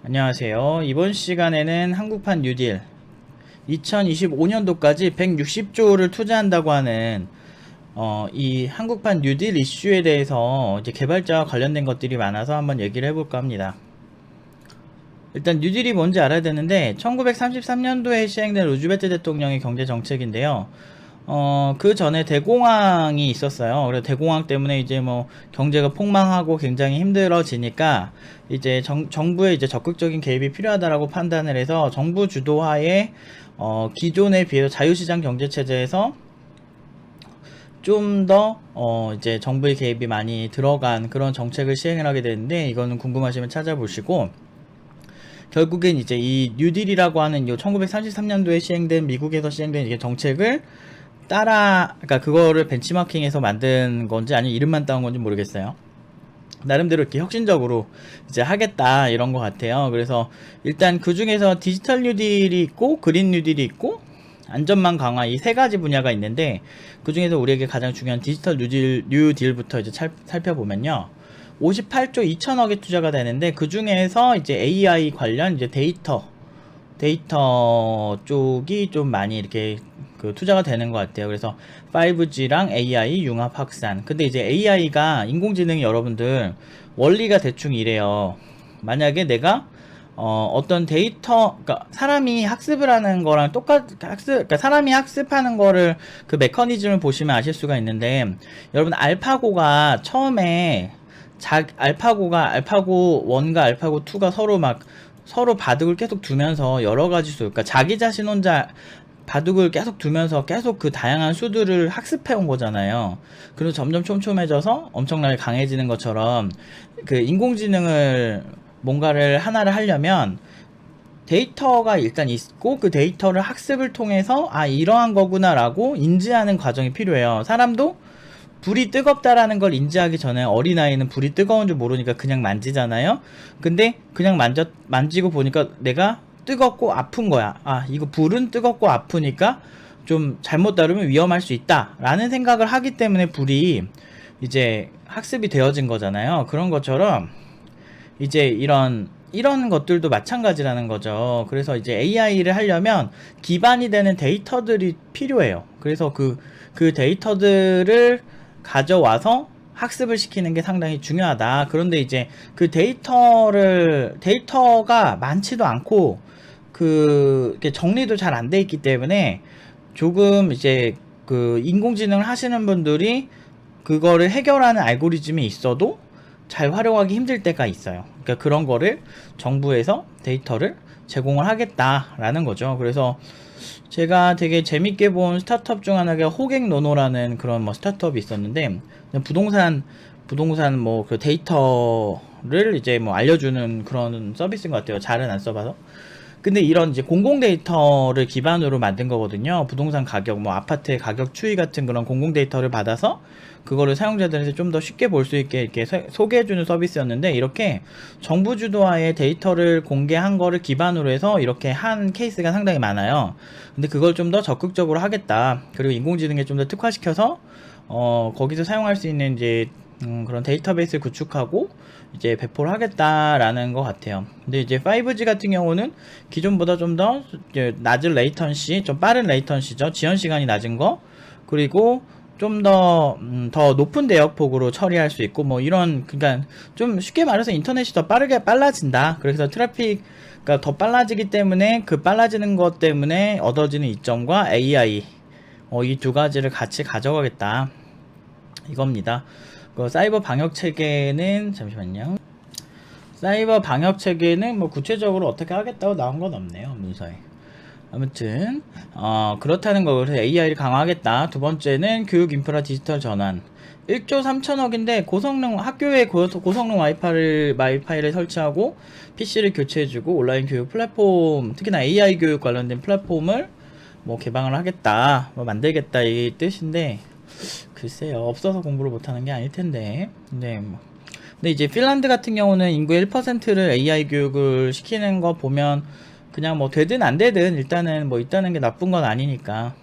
안녕하세요. 이번 시간에는 한국판 뉴딜 2025년도까지 160조를 투자한다고 하는 이 한국판 뉴딜 이슈에 대해서 이제 개발자와 관련된 것들이 많아서 한번 얘기를 해볼까 합니다. 일단 뉴딜이 뭔지 알아야 되는데 1933년도에 시행된 루즈벨트 대통령의 경제 정책인데요. 그 전에 대공황이 있었어요. 그래서 대공황 때문에 이제 뭐 경제가 폭망하고 굉장히 힘들어지니까 이제 정부의 이제 적극적인 개입이 필요하다라고 판단을 해서 정부 주도하에 기존에 비해서 자유시장 경제 체제에서 좀 더 이제 정부의 개입이 많이 들어간 그런 정책을 시행을 하게 되는데, 이거는 궁금하시면 찾아보시고, 결국엔 이제 이 뉴딜이라고 하는 요 1933년도에 시행된, 미국에서 시행된 이게 정책을 그러니까 그거를 벤치마킹해서 만든 건지 아니면 이름만 따온 건지 모르겠어요. 나름대로 이렇게 혁신적으로 이제 하겠다 이런 것 같아요. 그래서 일단 그 중에서 디지털 뉴딜이 있고 그린 뉴딜이 있고 안전망 강화, 이 세 가지 분야가 있는데, 그 중에서 우리에게 가장 중요한 디지털 뉴딜부터 이제 살펴보면요. 58조 2천억의 투자가 되는데, 그 중에서 이제 AI 관련 이제 데이터 쪽이 좀 많이 이렇게 그 투자가 되는 것 같아요. 그래서 5G랑 AI 융합 확산. 근데 이제 AI가, 인공지능이 여러분들 원리가 대충 이래요. 만약에 내가 어떤 데이터, 그러니까 사람이 학습을 하는 거랑 그러니까 사람이 학습하는 거를 그 메커니즘을 보시면 아실 수가 있는데, 여러분 알파고가 처음에 알파고 1과 알파고 2가 서로 바둑을 계속 두면서 여러 가지 수, 그러니까 자기 자신 혼자 바둑을 계속 두면서 계속 그 다양한 수들을 학습해 온 거잖아요. 그래서 점점 촘촘해져서 엄청나게 강해지는 것처럼, 그 인공지능을 뭔가를 하나를 하려면 데이터가 일단 있고, 그 데이터를 학습을 통해서 이러한 거구나 라고 인지하는 과정이 필요해요. 사람도 불이 뜨겁다라는 걸 인지하기 전에, 어린아이는 불이 뜨거운 줄 모르니까 그냥 만지잖아요. 근데 그냥 만지고 보니까 내가 뜨겁고 아픈 거야. 이거 불은 뜨겁고 아프니까 좀 잘못 다루면 위험할 수 있다 라는 생각을 하기 때문에 불이 이제 학습이 되어진 거잖아요. 그런 것처럼 이제 이런 것들도 마찬가지라는 거죠. 그래서 이제 AI를 하려면 기반이 되는 데이터들이 필요해요. 그래서 그 데이터들을 가져와서 학습을 시키는 게 상당히 중요하다. 그런데 이제 그 데이터가 많지도 않고 이렇게 정리도 잘 안 돼 있기 때문에, 조금 이제 그 인공지능을 하시는 분들이 그거를 해결하는 알고리즘이 있어도 잘 활용하기 힘들 때가 있어요. 그러니까 그런 거를 정부에서 데이터를 제공을 하겠다라는 거죠. 그래서 제가 되게 재밌게 본 스타트업 중 하나가 호갱노노라는 그런 뭐 스타트업이 있었는데, 부동산 뭐 그 데이터를 이제 뭐 알려주는 그런 서비스인 것 같아요. 잘은 안 써봐서. 근데 이런 이제 공공 데이터를 기반으로 만든 거거든요. 부동산 가격, 뭐 아파트의 가격 추이 같은 그런 공공 데이터를 받아서 그거를 사용자들한테 좀 더 쉽게 볼 수 있게 이렇게 소개해주는 서비스였는데, 이렇게 정부 주도하에 데이터를 공개한 거를 기반으로 해서 이렇게 한 케이스가 상당히 많아요. 근데 그걸 좀 더 적극적으로 하겠다. 그리고 인공지능에 좀 더 특화시켜서 거기서 사용할 수 있는 이제 그런 데이터베이스를 구축하고 이제 배포를 하겠다라는 것 같아요. 근데 이제 5G 같은 경우는 기존보다 좀 더 낮은 레이턴시, 좀 빠른 레이턴시죠. 지연 시간이 낮은 거, 그리고 좀 더 높은 대역폭으로 처리할 수 있고, 뭐 그러니까 좀 쉽게 말해서 인터넷이 더 빨라진다. 그래서 트래픽가 더 빨라지기 때문에, 그 빨라지는 것 때문에 얻어지는 이점과 AI, 이 두 가지를 같이 가져가겠다 이겁니다. 사이버 방역 체계는, 잠시만요. 사이버 방역 체계는 뭐 구체적으로 어떻게 하겠다고 나온 건 없네요, 문서에. 아무튼 그렇다는 거. 그래서 AI를 강화하겠다. 두 번째는 교육 인프라 디지털 전환. 1조 3천억인데 학교에 고성능 와이파이를 설치하고 PC를 교체해주고 온라인 교육 플랫폼, 특히나 AI 교육 관련된 플랫폼을 뭐 개방을 하겠다, 뭐 만들겠다 이 뜻인데, 글쎄요, 없어서 공부를 못하는 게 아닐 텐데. 근데 이제 핀란드 같은 경우는 인구 1%를 AI 교육을 시키는 거 보면 그냥 뭐 되든 안 되든 일단은 뭐 있다는 게 나쁜 건 아니니까.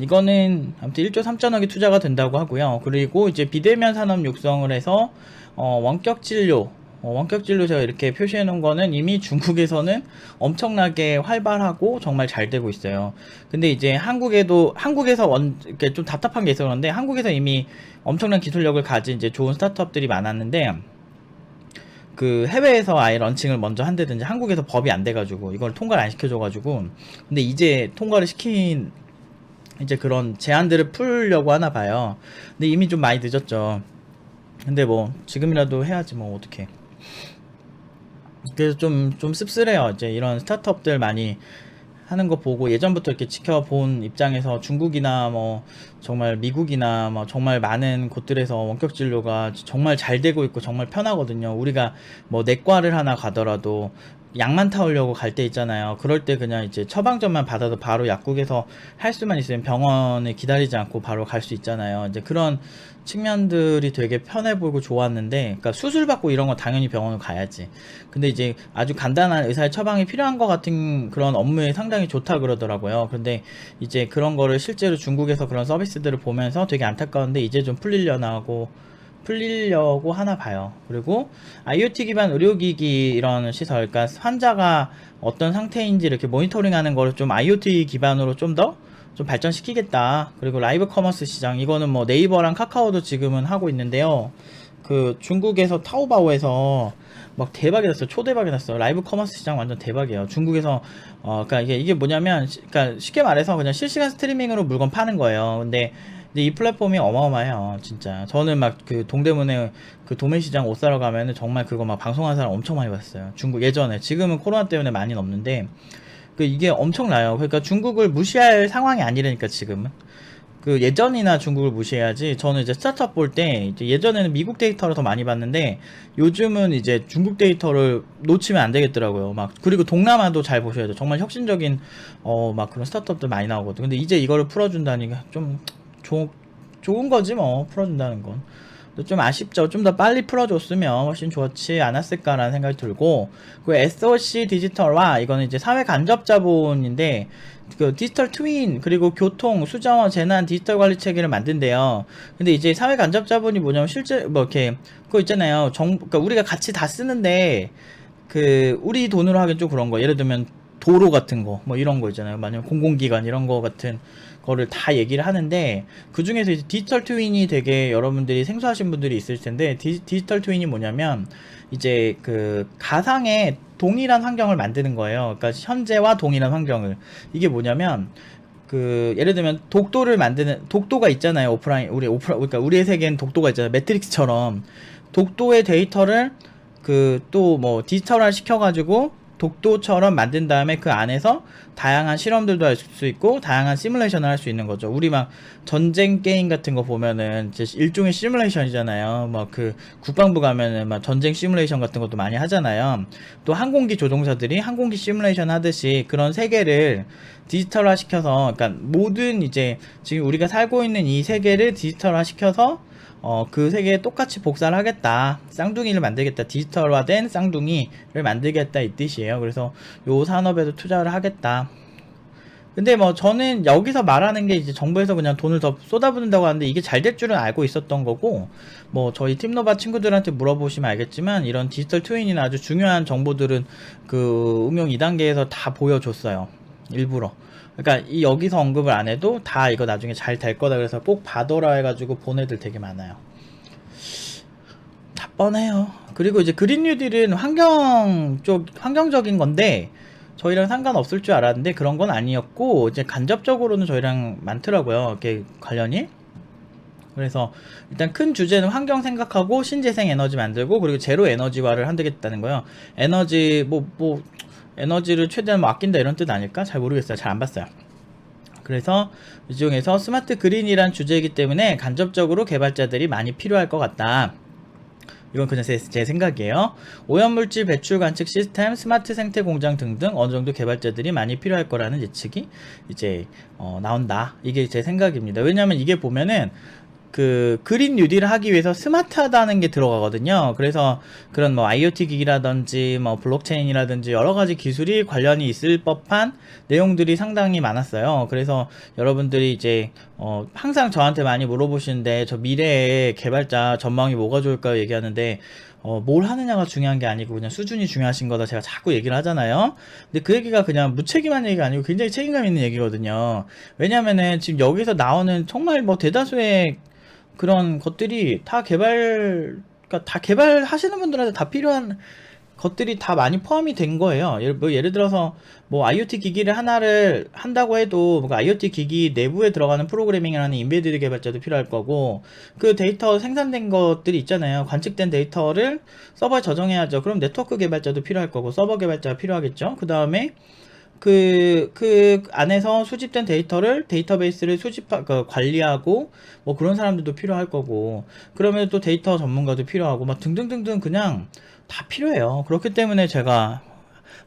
이거는 아무튼 1조 3천억이 투자가 된다고 하고요. 그리고 이제 비대면 산업 육성을 해서 원격 진료, 원격 진로 제가 이렇게 표시해 놓은 거는 이미 중국에서는 엄청나게 활발하고 정말 잘 되고 있어요. 근데 이제 한국에서 이렇게 좀 답답한 게 있어 그런데 한국에서 이미 엄청난 기술력을 가진 이제 좋은 스타트업들이 많았는데 그 해외에서 아예 런칭을 먼저 한다든지 한국에서 법이 안 돼가지고 이걸 통과를 안 시켜줘가지고 근데 이제 통과를 시킨 이제 그런 제한들을 풀려고 하나 봐요. 근데 이미 좀 많이 늦었죠. 근데 뭐 지금이라도 해야지 뭐 어떡해. 그래서 좀 씁쓸해요. 이제 이런 스타트업들 많이 하는 거 보고 예전부터 이렇게 지켜본 입장에서 중국이나 뭐 정말 미국이나 뭐 정말 많은 곳들에서 원격 진료가 정말 잘 되고 있고 정말 편하거든요. 우리가 뭐 내과를 하나 가더라도 약만 타오려고 갈 때 있잖아요. 그럴 때 그냥 이제 처방전만 받아도 바로 약국에서 할 수만 있으면 병원에 기다리지 않고 바로 갈 수 있잖아요. 이제 그런 측면들이 되게 편해 보이고 좋았는데, 그러니까 수술 받고 이런 거 당연히 병원을 가야지. 근데 이제 아주 간단한 의사의 처방이 필요한 것 같은 그런 업무에 상당히 좋다 그러더라고요. 근데 이제 그런 거를 실제로 중국에서 그런 서비스들을 보면서 되게 안타까운데 이제 좀 풀리려고 하나 봐요. 그리고 IoT 기반 의료기기 이런 시설, 그러니까 환자가 어떤 상태인지 이렇게 모니터링하는 거를 좀 IoT 기반으로 좀 더 좀 발전시키겠다. 그리고 라이브 커머스 시장, 이거는 뭐 네이버랑 카카오도 지금은 하고 있는데요. 그 중국에서 타오바오에서 막 대박이 났어요. 초대박이 났어요. 라이브 커머스 시장 완전 대박이에요. 중국에서 그러니까 이게 뭐냐면 그러니까 쉽게 말해서 그냥 실시간 스트리밍으로 물건 파는 거예요. 근데 이 플랫폼이 어마어마해요. 진짜. 저는 막 그 동대문에 그 도매시장 옷 사러 가면은 정말 그거 막 방송하는 사람 엄청 많이 봤어요. 중국 예전에. 지금은 코로나 때문에 많이는 없는데 그 이게 엄청나요. 그러니까 중국을 무시할 상황이 아니라니까 지금은. 그 예전이나 중국을 무시해야지. 저는 이제 스타트업 볼 때 이제 예전에는 미국 데이터를 더 많이 봤는데 요즘은 이제 중국 데이터를 놓치면 안 되겠더라고요. 막 그리고 동남아도 잘 보셔야 돼요. 정말 혁신적인 막 그런 스타트업들 많이 나오거든요. 근데 이제 이거를 풀어준다니까 좀 좋은 거지 뭐, 풀어준다는 건. 근데 좀 아쉽죠. 좀 더 빨리 풀어줬으면 훨씬 좋지 않았을까라는 생각이 들고, 그 SOC 디지털화, 이거는 이제 사회 간접 자본인데, 그 디지털 트윈, 그리고 교통, 수자원, 재난 디지털 관리 체계를 만든대요. 근데 이제 사회 간접 자본이 뭐냐면 실제, 뭐 이렇게, 그거 있잖아요. 그러니까 우리가 같이 다 쓰는데, 그, 우리 돈으로 하긴 좀 그런 거. 예를 들면, 도로 같은 거, 뭐 이런 거 있잖아요. 만약 공공기관 이런 거 같은 거를 다 얘기를 하는데, 그 중에서 이제 디지털 트윈이 되게 여러분들이 생소하신 분들이 있을 텐데, 디지털 트윈이 뭐냐면, 이제 그 가상의 동일한 환경을 만드는 거예요. 그러니까 현재와 동일한 환경을. 이게 뭐냐면, 그 예를 들면 독도가 있잖아요. 그러니까 우리의 세계엔 독도가 있잖아요. 매트릭스처럼 독도의 데이터를 그 또 뭐 디지털화 시켜가지고 독도처럼 만든 다음에 그 안에서 다양한 실험들도 할 수 있고 다양한 시뮬레이션을 할 수 있는 거죠. 우리 막 전쟁 게임 같은 거 보면은 이제 일종의 시뮬레이션이잖아요. 뭐 그 국방부 가면은 막 전쟁 시뮬레이션 같은 것도 많이 하잖아요. 또 항공기 조종사들이 항공기 시뮬레이션 하듯이 그런 세계를 디지털화 시켜서, 그러니까 모든 이제 지금 우리가 살고 있는 이 세계를 디지털화 시켜서 그 세계에 똑같이 복사를 하겠다. 쌍둥이를 만들겠다. 디지털화된 쌍둥이를 만들겠다 이 뜻이에요. 그래서 요 산업에도 투자를 하겠다. 근데 뭐 저는 여기서 말하는 게 이제 정부에서 그냥 돈을 더 쏟아붓는다고 하는데 이게 잘 될 줄은 알고 있었던 거고, 뭐 저희 팀노바 친구들한테 물어보시면 알겠지만 이런 디지털 트윈이나 아주 중요한 정보들은 그 응용 2단계에서 다 보여줬어요. 일부러. 그러니까 이 여기서 언급을 안 해도 다 이거 나중에 잘 될 거다 그래서 꼭 봐둬라 해가지고 본 애들 되게 많아요. 다 뻔해요. 그리고 이제 그린 뉴딜은 환경적인 건데 저희랑 상관없을 줄 알았는데 그런 건 아니었고, 이제 간접적으로는 저희랑 많더라고요. 이렇게 관련이. 그래서 일단 큰 주제는 환경 생각하고 신재생 에너지 만들고, 그리고 제로 에너지화를 한다겠다는 거예요. 에너지를 최대한 뭐 아낀다 이런 뜻 아닐까? 잘 모르겠어요. 잘 안 봤어요. 그래서 이 중에서 스마트 그린이란 주제이기 때문에 간접적으로 개발자들이 많이 필요할 것 같다. 이건 그냥 제 생각이에요. 오염물질 배출 관측 시스템, 스마트 생태 공장 등등 어느 정도 개발자들이 많이 필요할 거라는 예측이 이제 나온다. 이게 제 생각입니다. 왜냐면 이게 보면은 그 그린 뉴딜을 하기 위해서 스마트하다는 게 들어가거든요. 그래서 그런 뭐 IoT 기기라든지 뭐 블록체인이라든지 여러 가지 기술이 관련이 있을 법한 내용들이 상당히 많았어요. 그래서 여러분들이 이제 항상 저한테 많이 물어보시는데 저 미래의 개발자 전망이 뭐가 좋을까요 얘기하는데 뭘 하느냐가 중요한 게 아니고 그냥 수준이 중요하신 거다 제가 자꾸 얘기를 하잖아요. 근데 그 얘기가 그냥 무책임한 얘기가 아니고 굉장히 책임감 있는 얘기거든요. 왜냐면은 지금 여기서 나오는 정말 뭐 대다수의 그런 것들이 다 그러니까 다 개발하시는 분들한테 다 필요한 것들이 다 많이 포함이 된 거예요. 예를 들어서 뭐 IoT 기기를 하나를 한다고 해도 그 IoT 기기 내부에 들어가는 프로그래밍을 하는 인베디드 개발자도 필요할 거고, 그 데이터 생산된 것들이 있잖아요. 관측된 데이터를 서버에 저장해야죠. 그럼 네트워크 개발자도 필요할 거고 서버 개발자가 필요하겠죠. 그 다음에 그 안에서 수집된 데이터를 데이터베이스를 관리하고 뭐 그런 사람들도 필요할 거고, 그러면 또 데이터 전문가도 필요하고 막 등등등등 그냥 다 필요해요. 그렇기 때문에 제가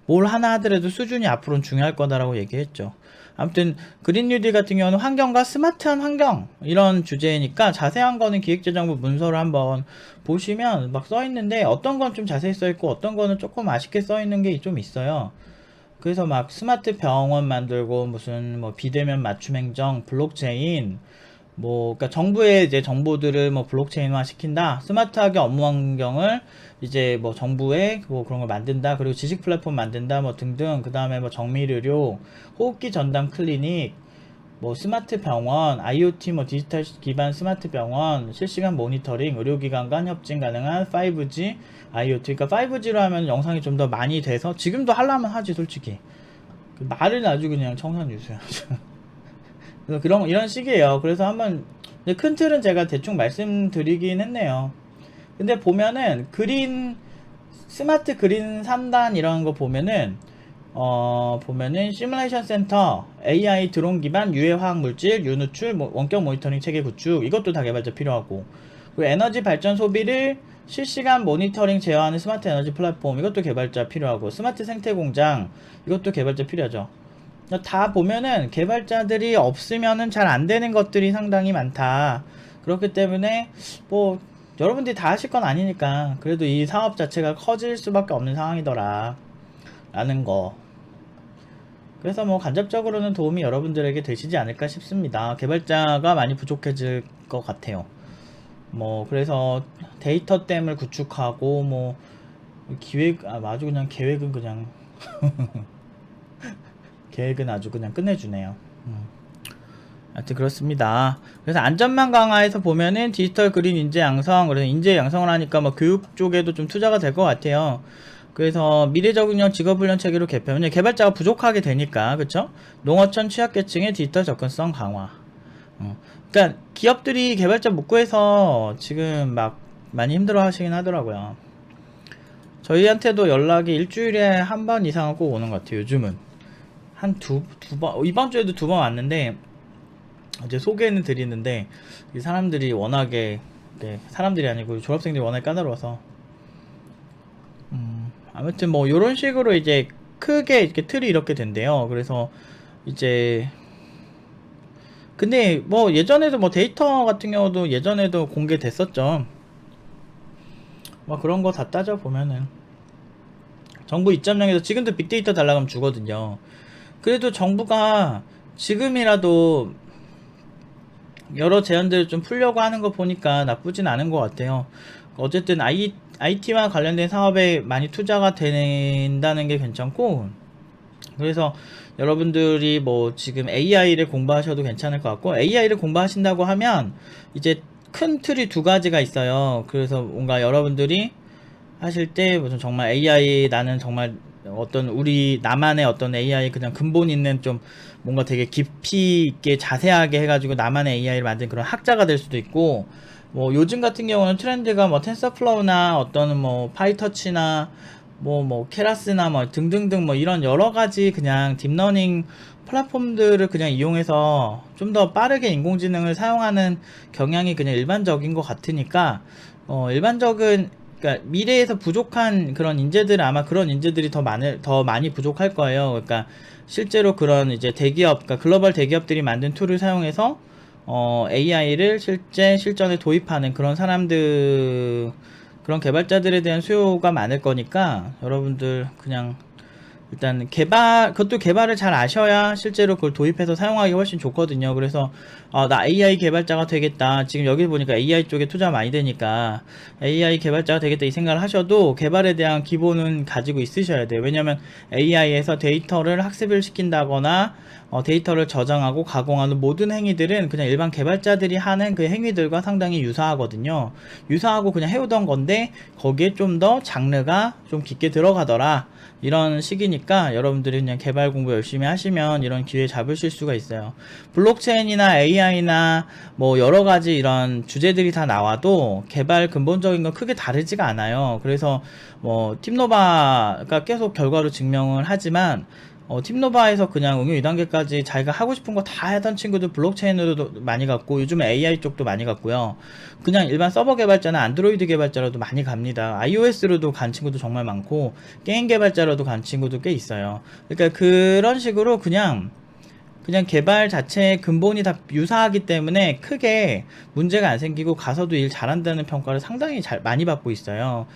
뭘 하나 하더라도 수준이 앞으로는 중요할 거다라고 얘기했죠. 아무튼 그린 뉴딜 같은 경우는 환경과 스마트한 환경 이런 주제니까 자세한 거는 기획재정부 문서를 한번 보시면 막 써 있는데 어떤 건 좀 자세히 써 있고 어떤 거는 조금 아쉽게 써 있는 게 좀 있어요. 그래서 막 스마트 병원 만들고 무슨 뭐 비대면 맞춤 행정, 블록체인, 뭐 그러니까 정부의 이제 정보들을 뭐 블록체인화 시킨다, 스마트하게 업무 환경을 이제 뭐 정부의 뭐 그런 걸 만든다, 그리고 지식 플랫폼 만든다 뭐 등등. 그 다음에 뭐 정밀의료, 호흡기 전담 클리닉, 뭐 스마트 병원, IoT 뭐 디지털 기반 스마트 병원, 실시간 모니터링, 의료기관 간 협진 가능한 5G, IoT. 그러니까 5G로 하면 영상이 좀 더 많이 돼서 지금도 하려면 하지 솔직히. 말을 아주 그냥 청산유수야. 그래서 이런 식이에요. 그래서 한번 큰 틀은 제가 대충 말씀드리긴 했네요. 근데 보면은 스마트 그린 3단 이런 거 보면은 시뮬레이션 센터, AI 드론 기반 유해 화학 물질, 유누출, 원격 모니터링 체계 구축, 이것도 다 개발자 필요하고, 그리고 에너지 발전 소비를 실시간 모니터링 제어하는 스마트 에너지 플랫폼, 이것도 개발자 필요하고, 스마트 생태 공장, 이것도 개발자 필요하죠. 다 보면은 개발자들이 없으면은 잘 안 되는 것들이 상당히 많다. 그렇기 때문에 뭐 여러분들이 다 하실 건 아니니까 그래도 이 사업 자체가 커질 수밖에 없는 상황이더라 라는 거. 그래서 뭐 간접적으로는 도움이 여러분들에게 되시지 않을까 싶습니다. 개발자가 많이 부족해질 것 같아요. 뭐 그래서 데이터댐을 구축하고 뭐 아주 그냥 계획은 그냥 계획은 아주 그냥 끝내주네요. 하여튼 그렇습니다. 그래서 안전망 강화에서 보면은 디지털 그린 인재 양성, 그래서 인재 양성을 하니까 뭐 교육 쪽에도 좀 투자가 될 것 같아요. 그래서 미래 적응형 직업훈련 체계로 개편은 개발자가 부족하게 되니까, 그쵸? 농어촌 취약계층의 디지털 접근성 강화. 그러니까 기업들이 개발자 못 구해서 지금 막 많이 힘들어 하시긴 하더라고요. 저희한테도 연락이 일주일에 한 번 이상은 꼭 오는 것 같아요. 요즘은 한 두 번, 이번 주에도 2번 왔는데 이제 소개는 드리는데 이 사람들이 워낙에, 사람들이 아니고 졸업생들이 워낙에 까다로워서 아무튼 뭐 요런 식으로 이제 크게 이렇게 틀이 이렇게 된대요. 그래서 이제 근데 뭐 예전에도 뭐 데이터 같은 경우도 예전에도 공개됐었죠. 뭐 그런 거 다 따져 보면은 정부 2.0에서 지금도 빅데이터 달라고 하면 주거든요. 그래도 정부가 지금이라도 여러 제한들을 좀 풀려고 하는 거 보니까 나쁘진 않은 것 같아요. 어쨌든 IT와 관련된 사업에 많이 투자가 된다는 게 괜찮고, 그래서 여러분들이 뭐 지금 AI를 공부하셔도 괜찮을 것 같고, AI를 공부하신다고 하면 이제 큰 틀이 2가지가 있어요. 그래서 뭔가 여러분들이 하실 때 무슨 정말 AI, 나는 정말 어떤 나만의 어떤 AI 그냥 근본 있는 좀 뭔가 되게 깊이 있게 자세하게 해가지고 나만의 AI를 만든 그런 학자가 될 수도 있고, 뭐 요즘 같은 경우는 트렌드가 뭐 텐서플로우나 어떤 뭐 파이터치나 뭐 케라스나 뭐 등등등 뭐 이런 여러 가지 그냥 딥러닝 플랫폼들을 그냥 이용해서 좀 더 빠르게 인공지능을 사용하는 경향이 그냥 일반적인 것 같으니까, 그러니까 미래에서 부족한 그런 인재들은 아마 그런 인재들이 더 많이 부족할 거예요. 그러니까 실제로 그런 이제 그러니까 글로벌 대기업들이 만든 툴을 사용해서 AI를 실전에 도입하는 그런 사람들, 그런 개발자들에 대한 수요가 많을 거니까 여러분들 그냥 일단 그것도 개발을 잘 아셔야 실제로 그걸 도입해서 사용하기 훨씬 좋거든요. 그래서 나 AI 개발자가 되겠다. 지금 여기 보니까 AI 쪽에 투자 많이 되니까 AI 개발자가 되겠다 이 생각을 하셔도 개발에 대한 기본은 가지고 있으셔야 돼요. 왜냐면 AI에서 데이터를 학습을 시킨다거나 데이터를 저장하고 가공하는 모든 행위들은 그냥 일반 개발자들이 하는 그 행위들과 상당히 유사하거든요. 유사하고 그냥 해오던 건데 거기에 좀 더 장르가 좀 깊게 들어가더라. 이런 시기니까 여러분들이 그냥 개발 공부 열심히 하시면 이런 기회 잡으실 수가 있어요. 블록체인이나 AI나 뭐 여러 가지 이런 주제들이 다 나와도 개발 근본적인 건 크게 다르지가 않아요. 그래서 뭐 팁노바가 계속 결과로 증명을 하지만 팁노바에서 그냥 응용 2단계까지 자기가 하고 싶은 거 다 하던 친구들 블록체인으로도 많이 갔고 요즘에 AI 쪽도 많이 갔고요. 그냥 일반 서버 개발자나 안드로이드 개발자로도 많이 갑니다. iOS로도 간 친구도 정말 많고 게임 개발자로도 간 친구도 꽤 있어요. 그러니까 그런 식으로 그냥 개발 자체의 근본이 다 유사하기 때문에 크게 문제가 안 생기고 가서도 일 잘한다는 평가를 상당히 많이 받고 있어요.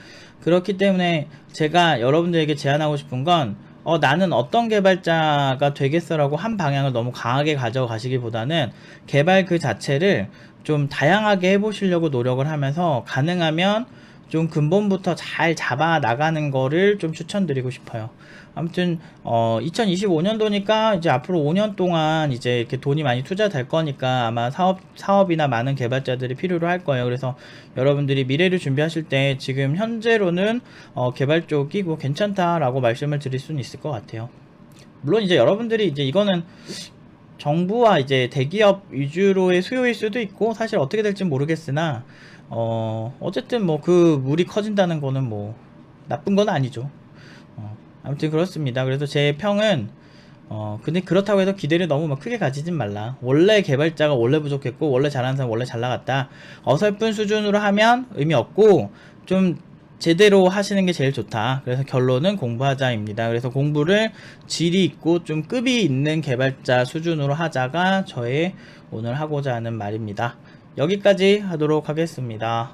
그렇기 때문에 제가 여러분들에게 제안하고 싶은 건 나는 어떤 개발자가 되겠어라고 한 방향을 너무 강하게 가져가시기보다는 개발 그 자체를 좀 다양하게 해보시려고 노력을 하면서 가능하면 좀 근본부터 잘 잡아 나가는 거를 좀 추천드리고 싶어요. 아무튼 2025년도니까 이제 앞으로 5년 동안 이제 이렇게 돈이 많이 투자될 거니까 아마 사업이나 많은 개발자들이 필요로 할 거예요. 그래서 여러분들이 미래를 준비하실 때 지금 현재로는 개발 쪽이 뭐 괜찮다라고 말씀을 드릴 수는 있을 것 같아요. 물론 이제 여러분들이 이제 이거는 정부와 이제 대기업 위주로의 수요일 수도 있고 사실 어떻게 될지 모르겠으나 어쨌든 뭐 그 물이 커진다는 거는 뭐 나쁜 건 아니죠. 아무튼 그렇습니다. 그래서 제 평은 근데 그렇다고 해서 기대를 너무 막 크게 가지진 말라. 원래 개발자가 원래 부족했고 원래 잘하는 사람 원래 잘 나갔다. 어설픈 수준으로 하면 의미 없고 좀 제대로 하시는 게 제일 좋다. 그래서 결론은 공부하자입니다. 그래서 공부를 질이 있고 좀 급이 있는 개발자 수준으로 하자가 저의 오늘 하고자 하는 말입니다. 여기까지 하도록 하겠습니다.